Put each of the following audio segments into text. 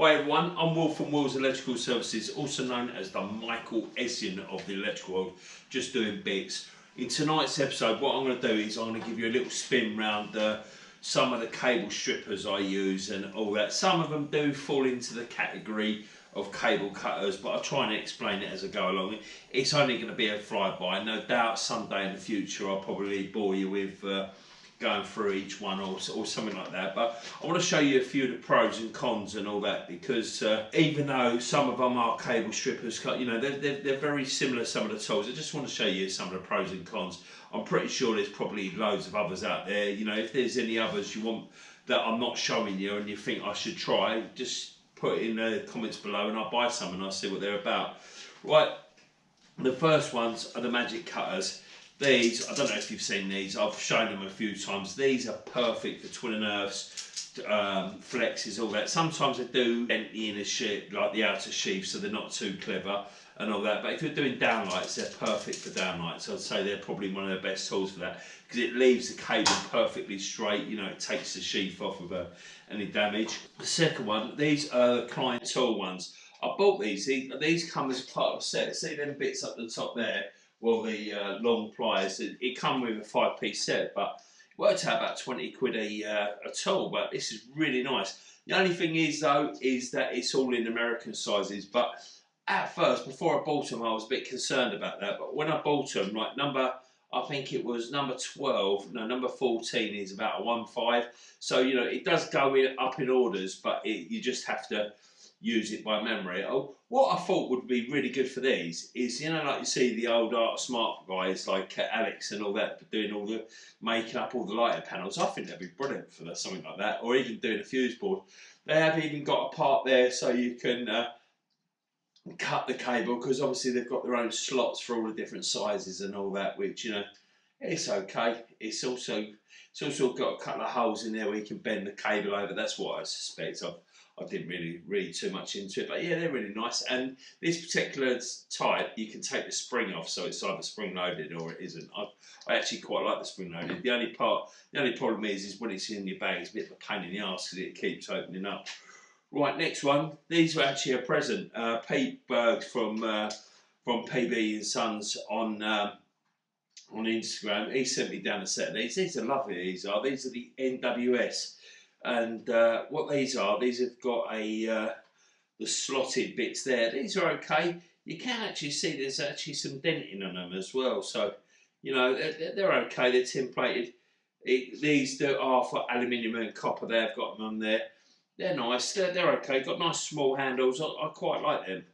Hi everyone, I'm Will from Will's Electrical Services, also known as the Michael Essien of the electrical world, just doing bits. In tonight's episode, what I'm going to do is I'm going to give you a little spin round some of the cable strippers I use and all that. Some of them do fall into the category of cable cutters, but I'll try and explain it as I go along. It's only going to be a flyby. No doubt someday in the future I'll probably bore you with going through each one or something like that, but I want to show you a few of the pros and cons and all that, because even though some of them are cable strippers, you know, they're very similar, some of the tools. I just want to show you some of the pros and cons. I'm pretty sure there's probably loads of others out there. You know, if there's any others you want that I'm not showing you and you think I should try, just put it in the comments below and I'll buy some and I'll see what they're about. Right, the first ones are the magic cutters. These, I don't know if you've seen these, I've shown them a few times. These are perfect for twin and earths, flexes, all that. Sometimes they do dent the inner sheath, like the outer sheath, so they're not too clever and all that. But if you're doing downlights, they're perfect for downlights. I'd say they're probably one of the best tools for that, because it leaves the cable perfectly straight. You know, it takes the sheath off of any damage. The second one, these are the client tool ones. I bought these. These come as part of a set. See them bits up the top there? Well, the long pliers, it come with a 5-piece set, but it worked out about 20 quid a tool, but this is really nice. The only thing is though, is that it's all in American sizes, but at first, before I bought them, I was a bit concerned about that, but when I bought them, like I think it was number 12, no, number 14 is about a 1.5, so, you know, it does go up in orders, but you just have to use it by memory. Oh, what I thought would be really good for these is, you know, like you see the old Art Smart guys like Alex and all that doing all the making up all the lighting panels. I think that'd be brilliant for something like that, or even doing a fuse board. They have even got a part there so you can cut the cable, because obviously they've got their own slots for all the different sizes and all that, which, you know, it's okay. It's also got a couple of holes in there where you can bend the cable over. That's what I suspect. I didn't really read too much into it, but yeah, they're really nice. And this particular type, you can take the spring off, so it's either spring loaded or it isn't. I actually quite like the spring loaded. The only problem is when it's in your bag, it's a bit of a pain in the arse because it keeps opening up. Right, next one. These were actually a present. Pete Berg from PB and Sons on Instagram. He sent me down a set of these. These are lovely. These are the NWS. And what these have got the slotted bits there. These are okay. You can actually see there's actually some denting on them as well. So, you know, they're okay. They're tin plated. These are for aluminium and copper. They've got them on there. They're nice. They're okay. Got nice small handles. I quite like them.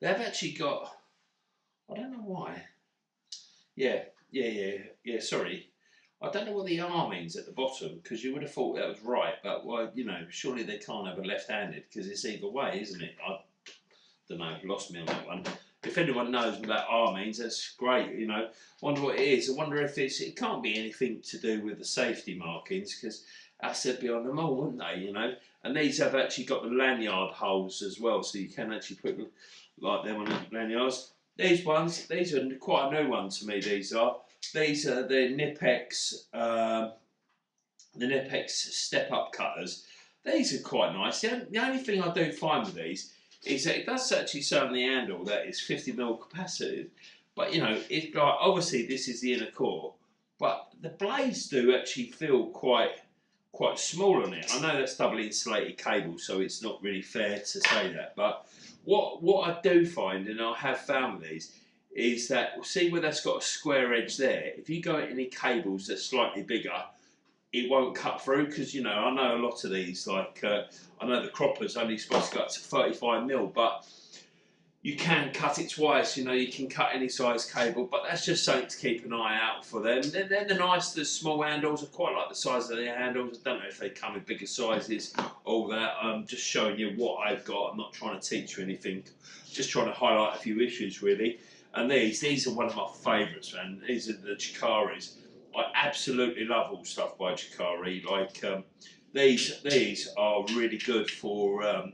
They've actually got, I don't know why. Yeah. Sorry. I don't know what the R means at the bottom, because you would have thought that was right, but, well, you know, surely they can't have a left-handed, because it's either way, isn't it? I don't know, lost me on that one. If anyone knows what that R means, that's great, you know. Wonder what it is. I wonder if it can't be anything to do with the safety markings, because that's they'd be on them all, wouldn't they, you know? And these have actually got the lanyard holes as well, so you can actually put like them on the lanyards. These ones, these are quite a new one to me, these are. These are the Knipex step-up cutters. These are quite nice. The only thing I do find with these is that it does actually say on the handle that it's 50mm capacity, but, you know, it's like, obviously this is the inner core, but the blades do actually feel quite small on it. I know that's double insulated cable, so it's not really fair to say that, but what I do find, and I have found with these, is that, see where that's got a square edge there, if you go at any cables that's slightly bigger, it won't cut through, because, you know, I know a lot of these, like, I know the cropper's only supposed to go up to 35mm, but you can cut it twice, you know, you can cut any size cable, but that's just something to keep an eye out for them. They're the nice, the small handles. I quite like the size of their handles. I don't know if they come in bigger sizes, all that. I'm just showing you what I've got. I'm not trying to teach you anything, just trying to highlight a few issues, really. And these are one of my favourites, man. These are the Chikaris. I absolutely love all stuff by Chikari. Like these are really good for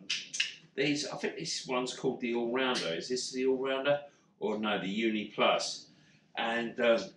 these. I think this one's called the All Rounder. Is this the All Rounder, or no, the Uni Plus? And I've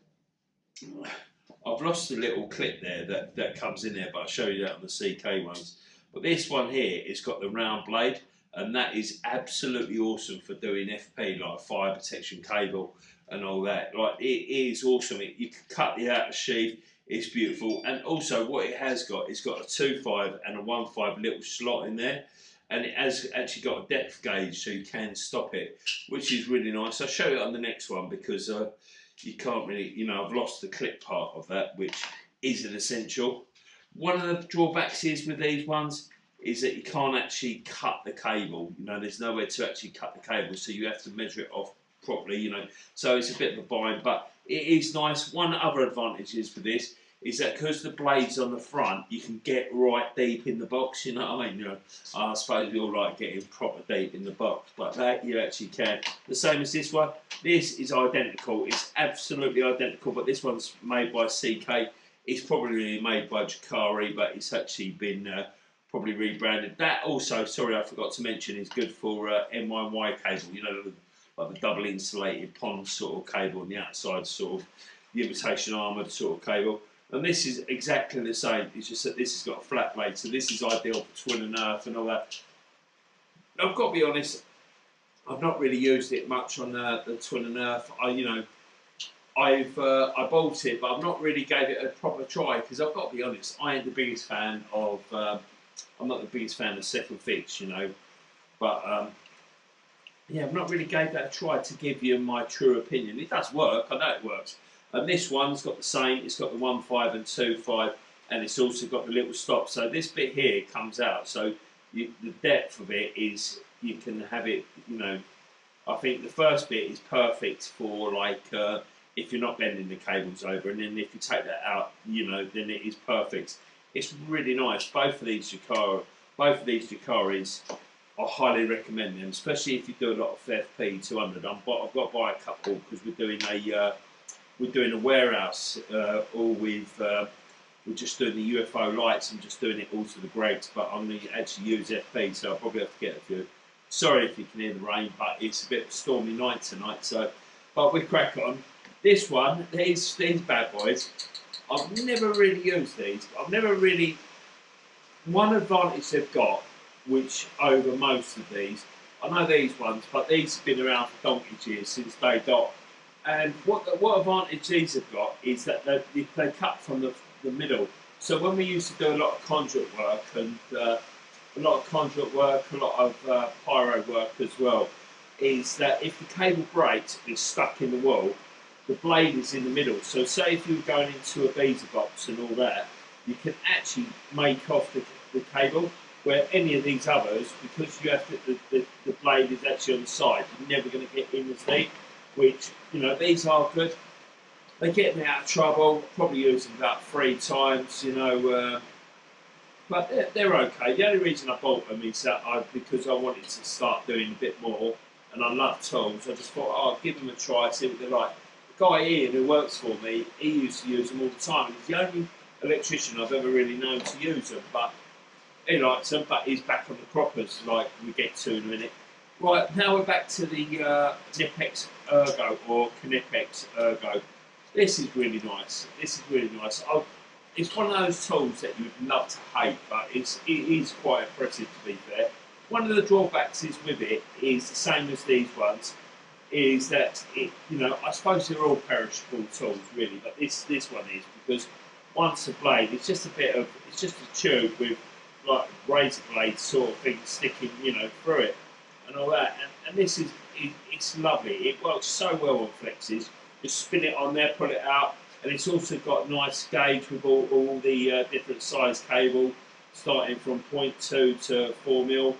lost the little clip there that comes in there, but I'll show you that on the CK ones. But this one here, it's got the round blade, and that is absolutely awesome for doing FP, like fire protection cable and all that. Like, it is awesome. You can cut the outer sheath. It's beautiful, and also what it has got, it's got a 2.5 and a 1.5 little slot in there, and it has actually got a depth gauge, so you can stop it, which is really nice. I'll show you on the next one because you can't really, I've lost the clip part of that, which is an essential. One of the drawbacks is with these ones is that you can't actually cut the cable. There's nowhere to actually cut the cable, so you have to measure it off properly. So it's a bit of a bind, but it is nice. One other advantage is for this is that because the blade's on the front, you can get right deep in the box. You know what I mean? I suppose we all like getting proper deep in the box, but that you actually can. The same as this one. This is identical. It's absolutely identical, but this one's made by CK. It's probably made by Jakari, but it's actually been probably rebranded. That also, sorry, I forgot to mention, is good for NYY cable. Like the double insulated pond sort of cable on the outside, sort of the imitation armoured sort of cable. And this is exactly the same. It's just that this has got a flat blade, so this is ideal for twin and earth and all that. I've got to be honest, I've not really used it much on the twin and earth. I bought it, but I've not really gave it a proper try because I've got to be honest, I ain't the biggest fan of. I'm not the biggest fan of second fix, but yeah, I've not really gave that a try to give you my true opinion. It does work, I know it works. And this one's got the same. It's got the 1.5 and 2.5, and it's also got the little stop. So this bit here comes out. So the depth of it is you can have it. I think the first bit is perfect for like if you're not bending the cables over, and then if you take that out, then it is perfect. It's really nice. Both of these Jakaris, I highly recommend them, especially if you do a lot of FP 200. I've got to buy a couple because we're doing a warehouse all with. We're just doing the UFO lights and just doing it all to the Gregs, but I'm going to actually use FP, so I'll probably have to get a few. Sorry if you can hear the rain, but it's a bit of a stormy night tonight. But we crack on. This one, these bad boys, I've never really used these. One advantage they've got, which over most of these, I know these ones, but these have been around for donkey's years since day dot. And what advantage these have got is that they cut from the middle. So when we used to do a lot of conduit work and a lot of pyro work as well, is that if the cable breaks and it's stuck in the wall, the blade is in the middle. So say if you were going into a beta box and all that, you can actually make off the cable, where any of these others, because you have the blade is actually on the side, you're never going to get in as deep, which, these are good. They get me out of trouble, probably use them about 3 times, but they're okay. The only reason I bought them is that because I wanted to start doing a bit more, and I love tools. I just thought, I'll give them a try, see what they're like. The guy Ian, who works for me, he used to use them all the time. He's the only electrician I've ever really known to use them, but he likes them, but he's back on the croppers, like we get to in a minute. Right, now we're back to the Knipex Ergo, or Knipex Ergo. This is really nice. It's one of those tools that you would love to hate, but it is quite impressive, to be fair. One of the drawbacks is with it is the same as these ones, is that I suppose they're all perishable tools really, but this one is, because once a blade, it's just a tube with like razor blade sort of thing sticking, through it and all that. And this it's lovely. It works so well on flexes. Just spin it on there, pull it out, and it's also got a nice gauge with all the different size cable, starting from 0.2 to 4mm.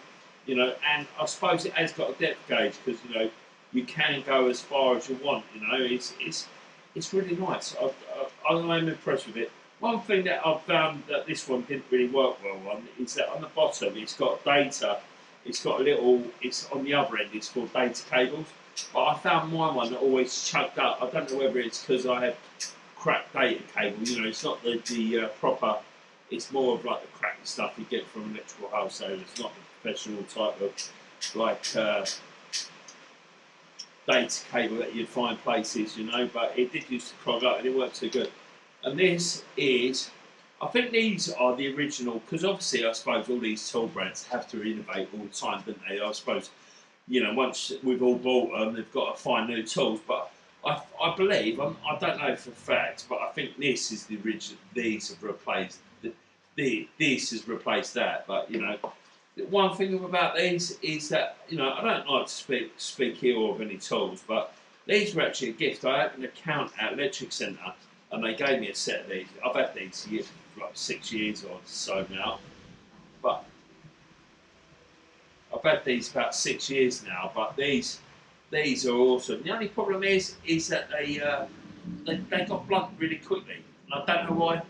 And I suppose it has got a depth gauge because you can go as far as you want. It's really nice. I'm impressed with it. One thing that I've found that this one didn't really work well on is that on the bottom it's got data. It's got it's on the other end, it's for data cables. But I found my one that always chugged up. I don't know whether it's because I had cracked data cable. It's not the proper, it's more of like the cracked stuff you get from electrical wholesale. It's not the professional type of like data cable that you'd find places, but it did used to clog up and it weren't too good. And this is, I think these are the original, because obviously I suppose all these tool brands have to innovate all the time, don't they? I suppose, you know, once we've all bought them, they've got to find new tools. But I believe, I don't know for a fact, but I think this is the original. These have replaced this has replaced that. But you know, one thing about these is that, you know, I don't like to speak ill of any tools, but these were actually a gift. I opened an account at Electric Centre, and they gave me a set of these. I've had these for like 6 years or so now, but I've had these about 6 years now. But these are awesome. The only problem is that they got blunt really quickly, and I don't know why,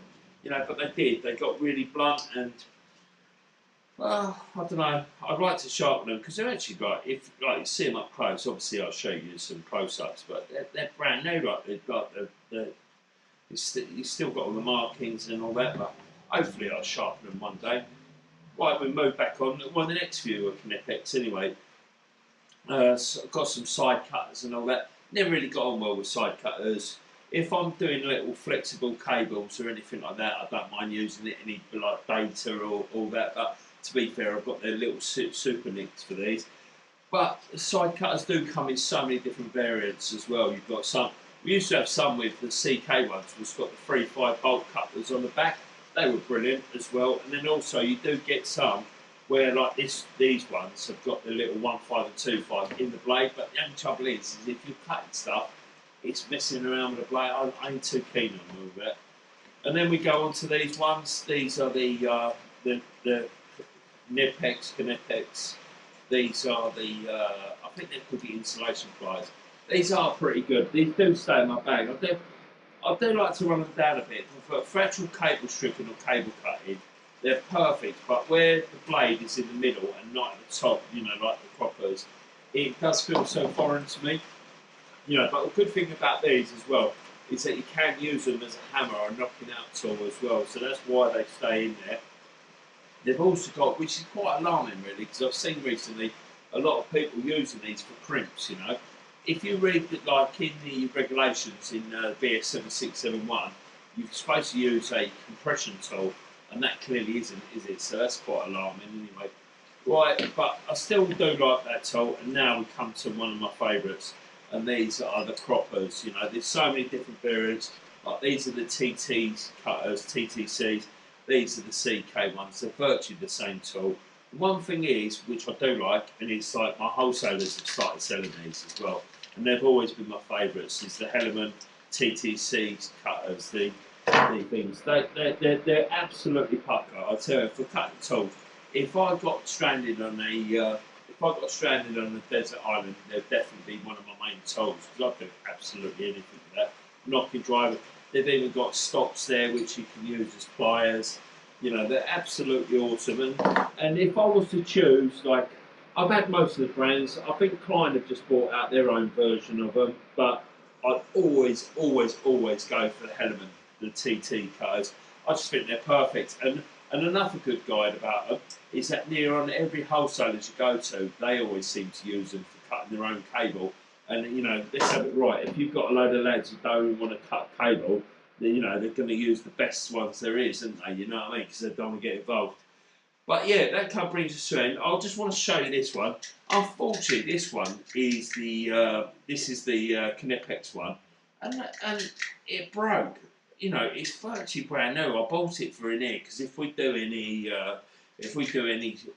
you know, but they did. They got really blunt, and well, I don't know. I'd like to sharpen them because they're actually if like you see them up close, obviously I'll show you some close-ups, but they're brand new. Like they've got you've still got all the markings and all that, but hopefully I'll sharpen them one day. Right, we move back on. Well, the next few are Knipex anyway. So I've got some side cutters and all that. Never really got on well with side cutters. If I'm doing little flexible cables or anything like that, I don't mind using it, any like data or all that. But to be fair, I've got their little super nicks for these. But the side cutters do come in so many different variants as well. You've got some. We used to have some with the CK ones, which got the 3-5 bolt cutters on the back. They were brilliant as well. And then also you do get some where like these ones have got the little 1-5 and 2-5 in the blade. But the only trouble is if you're cutting stuff, it's messing around with the blade. I ain't too keen on all that. And then we go on to these ones. These are the Knipex, Knipex. These are I think they're called the insulation pliers. These are pretty good. These do stay in my bag. I do like to run them down a bit. For actual cable stripping or cable cutting, they're perfect. But where the blade is in the middle and not at the top, you know, like the croppers, it does feel so foreign to me. You know, but a good thing about these as well is that you can use them as a hammer or a knocking out tool as well. So that's why they stay in there. They've also got, which is quite alarming really, because I've seen recently a lot of people using these for crimps, you know. If you read that, like in the regulations in BS 7671, you're supposed to use a compression tool, and that clearly isn't, is it? So that's quite alarming anyway. Right, but I still do like that tool, and now we come to one of my favourites, and these are the croppers. You know, there's so many different variants. Like these are the TT cutters, TTCs. These are the CK ones. They're virtually the same tool. One thing is, which I do like, and it's like my wholesalers have started selling these as well, and they've always been my favourites, is the Hellerman TTC cutters, the things. They're absolutely pucker. I tell you, for cutting tools, if I got stranded on a desert island, they'd definitely be one of my main tools, because I do absolutely anything with that. Knocking driver. They've even got stops there which you can use as pliers. You know, they're absolutely awesome. And if I was to choose, like, I've had most of the brands. I think Klein have just brought out their own version of them, but I'd always go for the Hellerman, the TT cutters. I just think they're perfect. And another good guide about them is that near on every wholesaler you go to, they always seem to use them for cutting their own cable. And you know, let's have it right. If you've got a load of lads who don't want to cut cable, then, you know, they're going to use the best ones there is, aren't they? You know what I mean? Because they don't want to get involved. But yeah, that kind of brings us to an end. I just want to show you this one. Unfortunately, this one is the Knipex one, and it broke. You know, it's virtually brand new. I bought it for in here because if we do any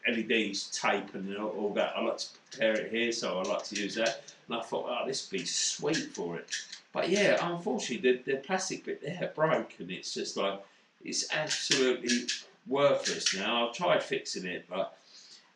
LEDs tape and all that, I like to prepare it here, so I like to use that. And I thought, oh, this would be sweet for it. But yeah, unfortunately, the plastic bit there broke, and it's just like, it's absolutely worthless now. I've tried fixing it, but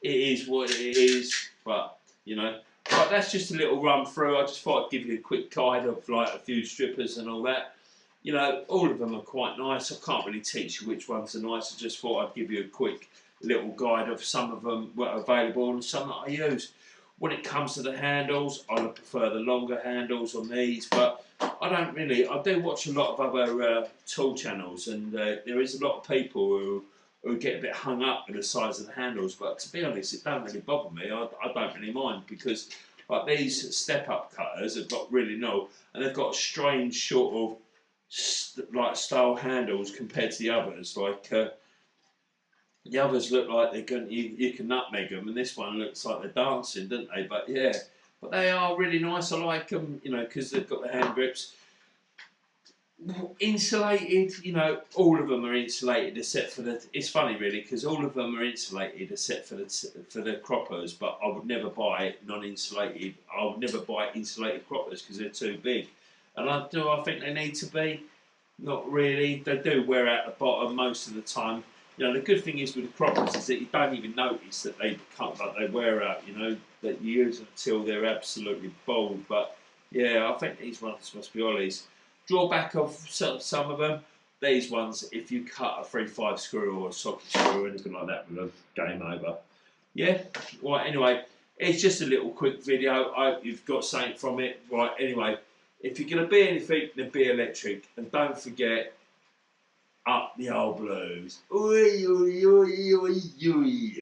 it is what it is. But, you know, but that's just a little run through. I just thought I'd give you a quick guide of like a few strippers and all that. You know, all of them are quite nice. I can't really teach you which ones are nice. I just thought I'd give you a quick little guide of some of them that are available and some that I use. When it comes to the handles, I prefer the longer handles on these, but I do watch a lot of other tool channels, and there is a lot of people who get a bit hung up with the size of the handles, but to be honest, it don't really bother me. I don't really mind, because like these step-up cutters have got really no, and they've got a strange sort of like style handles compared to the others. Like the others look like they're going. You can nutmeg them, and this one looks like they're dancing, don't they? But yeah, but they are really nice. I like them, you know, because they've got the hand grips. Insulated, you know, all of them are insulated except for the. It's funny really because all of them are insulated except for the croppers. But I would never buy non-insulated. I would never buy insulated croppers because they're too big. And I think they need to be. Not really. They do wear out the bottom most of the time. You know, the good thing is with the croppers is that you don't even notice that they become like they wear out. You know, that you use them until they're absolutely bald. But yeah, I think these ones must be ollies. Drawback of some of them, these ones, if you cut a 3/5 screw or a socket screw or anything like that with them, game over. Yeah, right, anyway, it's just a little quick video. I hope you've got something from it. Right, anyway, if you're going to be anything, then be electric. And don't forget, up the old blues. Oi, oi, oi, oi, oi.